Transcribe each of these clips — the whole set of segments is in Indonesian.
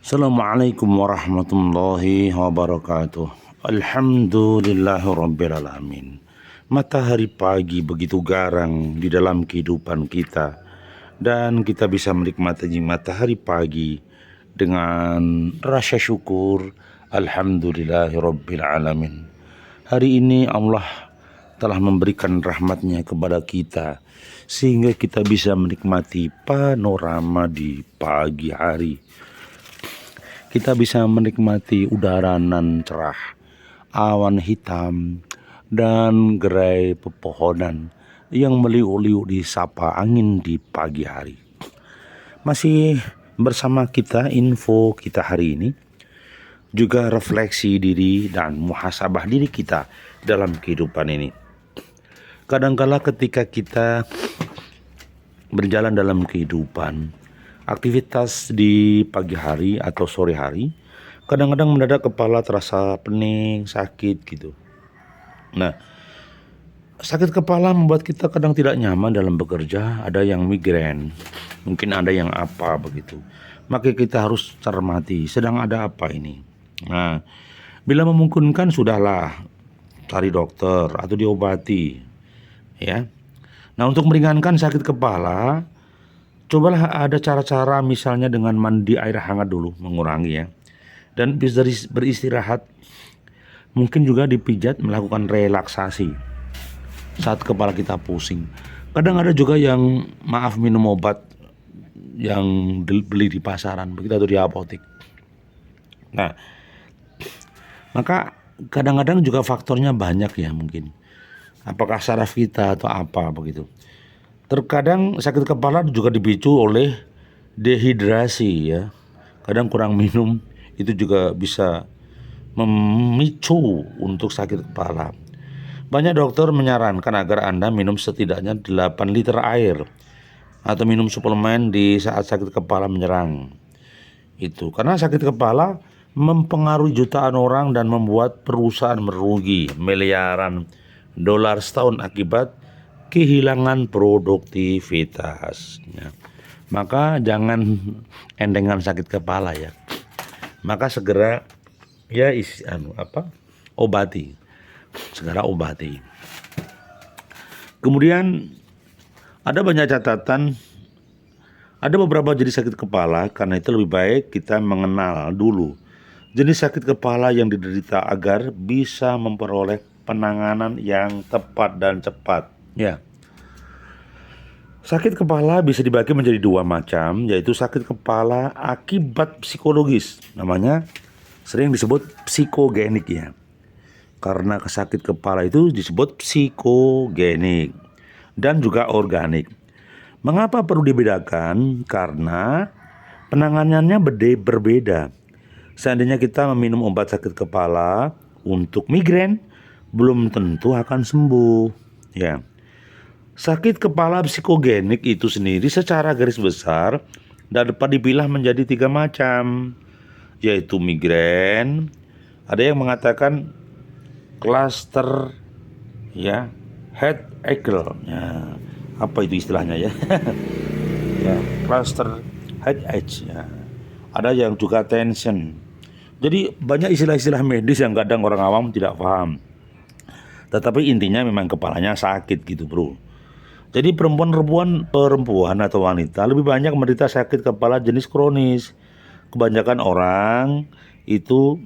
Assalamualaikum warahmatullahi wabarakatuh. Alhamdulillahirrabbilalamin. Matahari pagi begitu garang di dalam kehidupan kita, dan kita bisa menikmati matahari pagi dengan rasa syukur. Alhamdulillahirrabbilalamin. Hari ini Allah telah memberikan rahmatnya kepada kita, sehingga kita bisa menikmati panorama di pagi hari. Kita bisa menikmati udara nan cerah, awan hitam, dan gerai pepohonan yang meliuk-liuk disapa angin di pagi hari. Masih bersama kita info kita hari ini, juga refleksi diri dan muhasabah diri kita dalam kehidupan ini. Kadangkala ketika kita berjalan dalam kehidupan, aktivitas di pagi hari atau sore hari, kadang-kadang mendadak kepala terasa pening, sakit gitu. Nah, sakit kepala membuat kita kadang tidak nyaman dalam bekerja, ada yang migrain, mungkin ada yang apa begitu. Maka kita harus cermati, sedang ada apa ini. Nah, bila memungkinkan sudahlah cari dokter atau diobati, ya. Nah, untuk meringankan sakit kepala, cobalah ada cara-cara, misalnya dengan mandi air hangat dulu, mengurangi ya. Dan bisa beristirahat, mungkin juga dipijat, melakukan relaksasi saat kepala kita pusing. Kadang ada juga yang minum obat yang beli di pasaran begitu atau di apotek. Nah, maka kadang-kadang juga faktornya banyak ya, mungkin apakah saraf kita atau apa begitu. Terkadang sakit kepala juga dipicu oleh dehidrasi ya. Kadang kurang minum itu juga bisa memicu untuk sakit kepala. Banyak dokter menyarankan agar Anda minum setidaknya 8 liter air atau minum suplemen di saat sakit kepala menyerang. Itu karena sakit kepala mempengaruhi jutaan orang dan membuat perusahaan merugi miliaran dolar setahun akibat kehilangan produktivitas. Ya. Maka jangan endengan sakit kepala ya. Maka segera ya obati. Segera obati. Kemudian ada banyak catatan, ada beberapa jenis sakit kepala, karena itu lebih baik kita mengenal dulu jenis sakit kepala yang diderita agar bisa memperoleh penanganan yang tepat dan cepat. Ya, sakit kepala bisa dibagi menjadi dua macam, yaitu sakit kepala akibat psikologis, namanya sering disebut psikogenik ya. Karena sakit kepala itu disebut psikogenik dan juga organik. Mengapa perlu dibedakan? Karena penanganannya berbeda. Seandainya kita meminum obat sakit kepala untuk migrain, belum tentu akan sembuh ya. Sakit kepala psikogenik itu sendiri secara garis besar dapat dipilah menjadi 3 macam, yaitu migrain, ada yang mengatakan cluster ya, headache ya. Apa itu istilahnya ya? Ya, cluster headache ya. Ada yang juga tension. Jadi banyak istilah-istilah medis yang kadang orang awam tidak paham. Tetapi intinya memang kepalanya sakit gitu bro. Jadi perempuan atau wanita lebih banyak menderita sakit kepala jenis kronis. Kebanyakan orang itu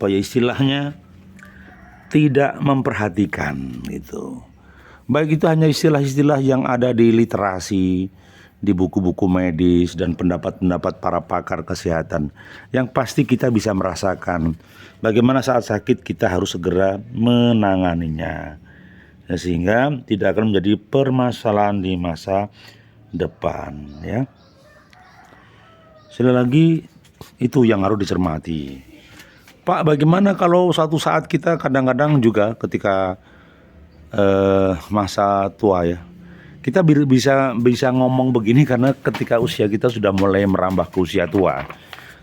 istilahnya tidak memperhatikan itu. Baik itu hanya istilah-istilah yang ada di literasi, di buku-buku medis dan pendapat-pendapat para pakar kesehatan. Yang pasti kita bisa merasakan bagaimana saat sakit kita harus segera menanganinya, sehingga tidak akan menjadi permasalahan di masa depan ya. Sekali lagi, itu yang harus dicermati. Pak, bagaimana kalau suatu saat kita kadang-kadang juga ketika masa tua ya, kita bisa ngomong begini karena ketika usia kita sudah mulai merambah ke usia tua,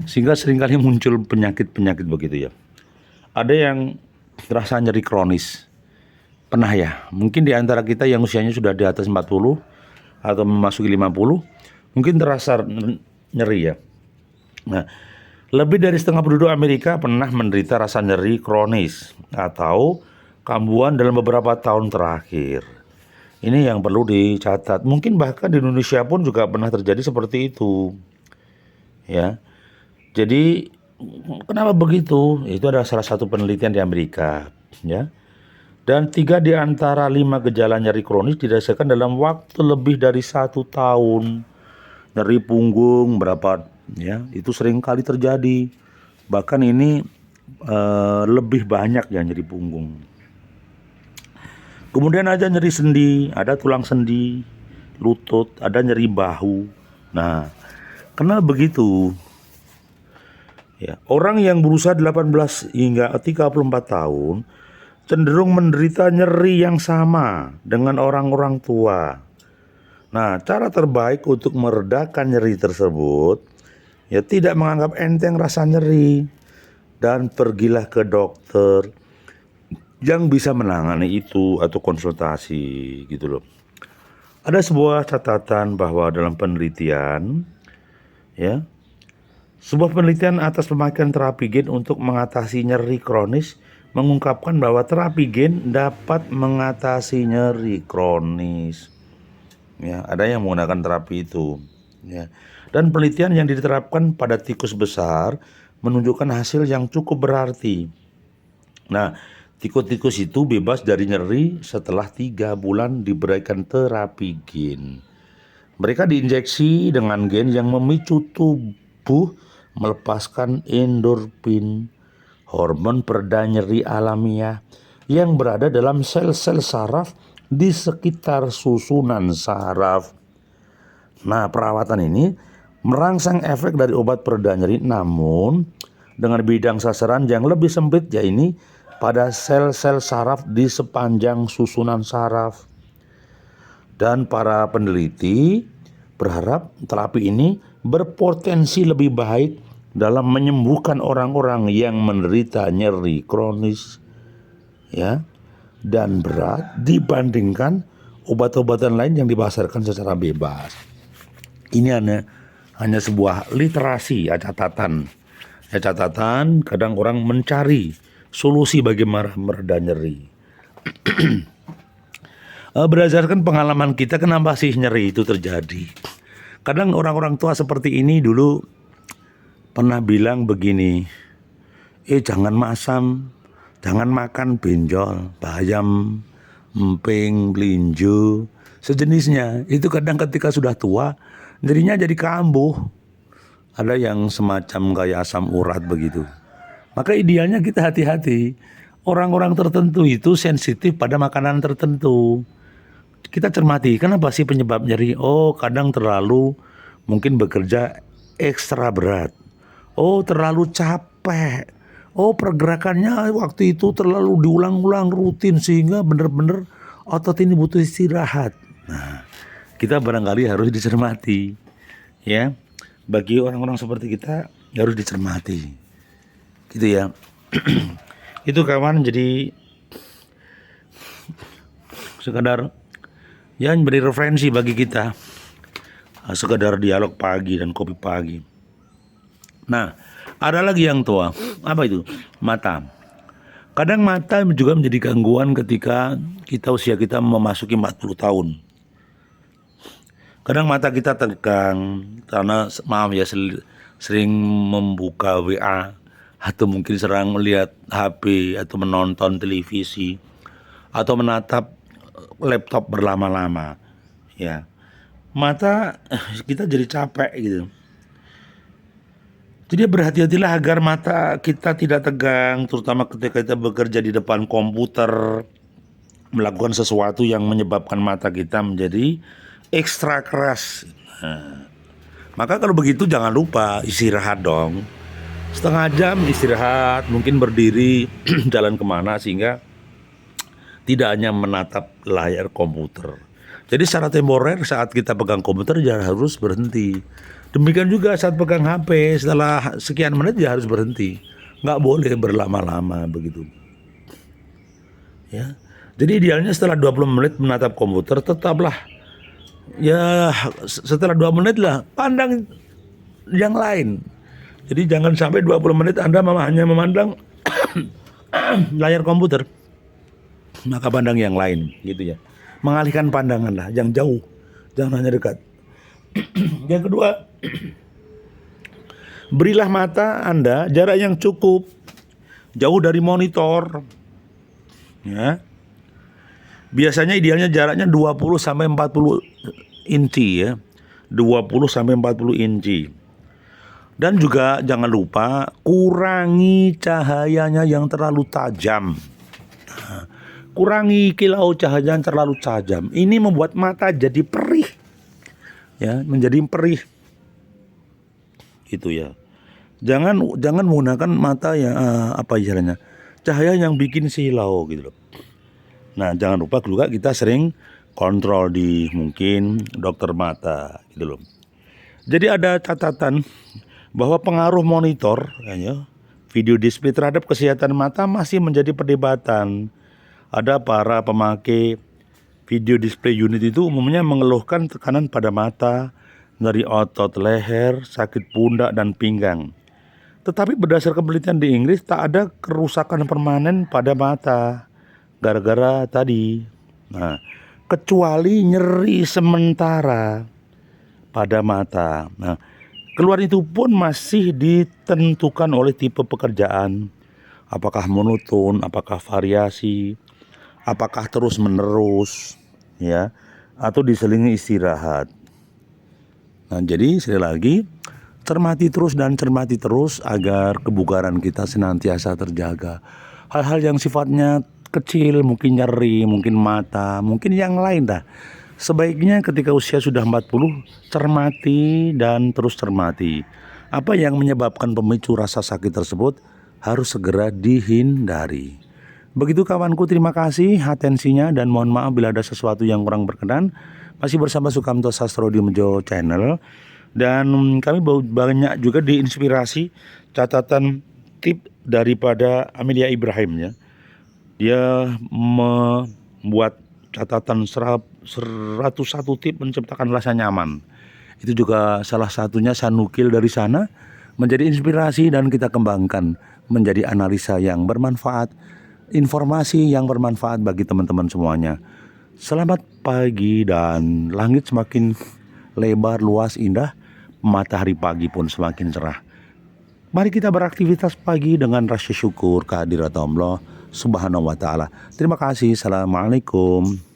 sehingga seringkali muncul penyakit-penyakit begitu ya. Ada yang terasa nyeri kronis. Pernah ya, mungkin di antara kita yang usianya sudah di atas 40 atau memasuki 50, mungkin terasa nyeri ya. Nah, Lebih dari setengah penduduk Amerika pernah menderita rasa nyeri kronis atau kambuhan dalam beberapa tahun terakhir. Ini yang perlu dicatat. Mungkin bahkan di Indonesia pun juga pernah terjadi seperti itu. Ya. Jadi kenapa begitu? Itu adalah salah satu penelitian di Amerika, ya. Dan 3 di antara 5 gejala nyeri kronis dirasakan dalam waktu lebih dari 1 tahun. Nyeri punggung berapa, ya, itu sering kali terjadi. Bahkan ini lebih banyak ya nyeri punggung. Kemudian ada nyeri sendi, ada tulang sendi, lutut, ada nyeri bahu. Nah, kenapa begitu? Ya, orang yang berusia 18 hingga 34 tahun cenderung menderita nyeri yang sama dengan orang-orang tua. Nah, cara terbaik untuk meredakan nyeri tersebut, ya tidak menganggap enteng rasa nyeri, dan pergilah ke dokter yang bisa menangani itu atau konsultasi gitu loh. Ada sebuah catatan bahwa dalam penelitian, ya, sebuah penelitian atas pemakaian terapi gen untuk mengatasi nyeri kronis mengungkapkan bahwa terapi gen dapat mengatasi nyeri kronis. Ya, ada yang menggunakan terapi itu. Ya. Dan penelitian yang diterapkan pada tikus besar menunjukkan hasil yang cukup berarti. Nah, tikus-tikus itu bebas dari nyeri setelah 3 bulan diberikan terapi gen. Mereka diinjeksi dengan gen yang memicu tubuh melepaskan endorfin, hormon pereda nyeri alamiah yang berada dalam sel-sel saraf di sekitar susunan saraf. Nah, perawatan ini merangsang efek dari obat pereda nyeri, namun dengan bidang sasaran yang lebih sempit, yaitu pada sel-sel saraf di sepanjang susunan saraf. Dan para peneliti berharap terapi ini berpotensi lebih baik dalam menyembuhkan orang-orang yang menderita nyeri kronis, ya, dan berat dibandingkan obat-obatan lain yang dipasarkan secara bebas. Ini hanya sebuah literasi, ya, catatan. Ya, catatan, kadang orang mencari solusi bagaimana mereda nyeri. Berdasarkan pengalaman kita, kenapa sih nyeri itu terjadi? Kadang orang-orang tua seperti ini dulu pernah bilang begini, jangan masam, jangan makan benjol, bayam, emping, melinjo, sejenisnya. Itu kadang ketika sudah tua, nyerinya jadi kambuh. Ada yang semacam kayak asam urat begitu. Maka idealnya kita hati-hati. Orang-orang tertentu itu sensitif pada makanan tertentu. Kita cermati, kenapa sih penyebab nyeri? Oh, kadang terlalu mungkin bekerja ekstra berat. Oh, terlalu capek. Oh, pergerakannya waktu itu terlalu diulang-ulang rutin sehingga benar-benar otot ini butuh istirahat. Nah, kita barangkali harus dicermati. Ya, bagi orang-orang seperti kita harus dicermati. Gitu ya. Itu kawan, jadi sekadar ya beri referensi bagi kita. Sekadar dialog pagi dan kopi pagi. Nah, ada lagi yang tua. Apa itu? Mata. Kadang mata juga menjadi gangguan ketika usia kita memasuki 40 tahun. Kadang mata kita tegang karena maaf ya sering membuka WA atau mungkin sering melihat HP atau menonton televisi atau menatap laptop berlama-lama. Ya. Mata kita jadi capek gitu. Jadi berhati-hatilah agar mata kita tidak tegang, terutama ketika kita bekerja di depan komputer, melakukan sesuatu yang menyebabkan mata kita menjadi ekstra keras. Nah, maka kalau begitu jangan lupa istirahat dong. Setengah jam istirahat, mungkin berdiri, jalan kemana sehingga tidak hanya menatap layar komputer. Jadi secara temporer saat kita pegang komputer jangan harus berhenti. Demikian juga saat pegang HP, setelah sekian menit ya harus berhenti. Nggak boleh berlama-lama begitu. Ya. Jadi idealnya setelah 20 menit menatap komputer, tetaplah ya setelah 2 menit lah pandang yang lain. Jadi jangan sampai 20 menit Anda hanya memandang layar komputer, maka pandang yang lain gitu ya. Mengalihkan pandangan lah, yang jauh, jangan hanya dekat. Yang kedua, berilah mata Anda jarak yang cukup jauh dari monitor. Ya. Biasanya idealnya jaraknya 20 sampai 40 inci ya. 20 sampai 40 inci. Dan juga jangan lupa kurangi cahayanya yang terlalu tajam. Kurangi kilau cahaya yang terlalu tajam. Ini membuat mata jadi perih. Ya, menjadi perih. Gitu ya. Jangan menggunakan mata yang cahaya yang bikin silau gitu loh. Nah, jangan lupa juga kita sering kontrol di mungkin dokter mata gitu loh. Jadi ada catatan bahwa pengaruh monitor video display terhadap kesehatan mata masih menjadi perdebatan. Ada para pemakai video display unit itu umumnya mengeluhkan tekanan pada mata, nyeri otot leher, sakit pundak dan pinggang. Tetapi berdasarkan penelitian di Inggris tak ada kerusakan permanen pada mata gara-gara tadi. Nah, kecuali nyeri sementara pada mata. Nah, keluar itu pun masih ditentukan oleh tipe pekerjaan. Apakah monoton, apakah variasi, apakah terus menerus, ya, atau diselingi istirahat. Nah, jadi sekali lagi cermati terus agar kebugaran kita senantiasa terjaga. Hal-hal yang sifatnya kecil, mungkin nyeri, mungkin mata, mungkin yang lain dah. Sebaiknya ketika usia sudah 40, cermati dan terus cermati. Apa yang menyebabkan pemicu rasa sakit tersebut harus segera dihindari. Begitu kawanku, terima kasih atensinya dan mohon maaf bila ada sesuatu yang kurang berkenan. Masih bersama Sukamto Sastro di Mejo Channel. Dan kami banyak juga diinspirasi catatan tip daripada Amelia Ibrahim ya. Dia membuat catatan 101 tip menciptakan rasa nyaman. Itu juga salah satunya saya nukil dari sana menjadi inspirasi dan kita kembangkan menjadi analisa yang bermanfaat, informasi yang bermanfaat bagi teman-teman semuanya. Selamat pagi dan langit semakin lebar, luas, indah, matahari pagi pun semakin cerah. Mari kita beraktivitas pagi dengan rasa syukur kehadirat Allah Subhanahu wa Ta'ala. Terima kasih. Assalamualaikum.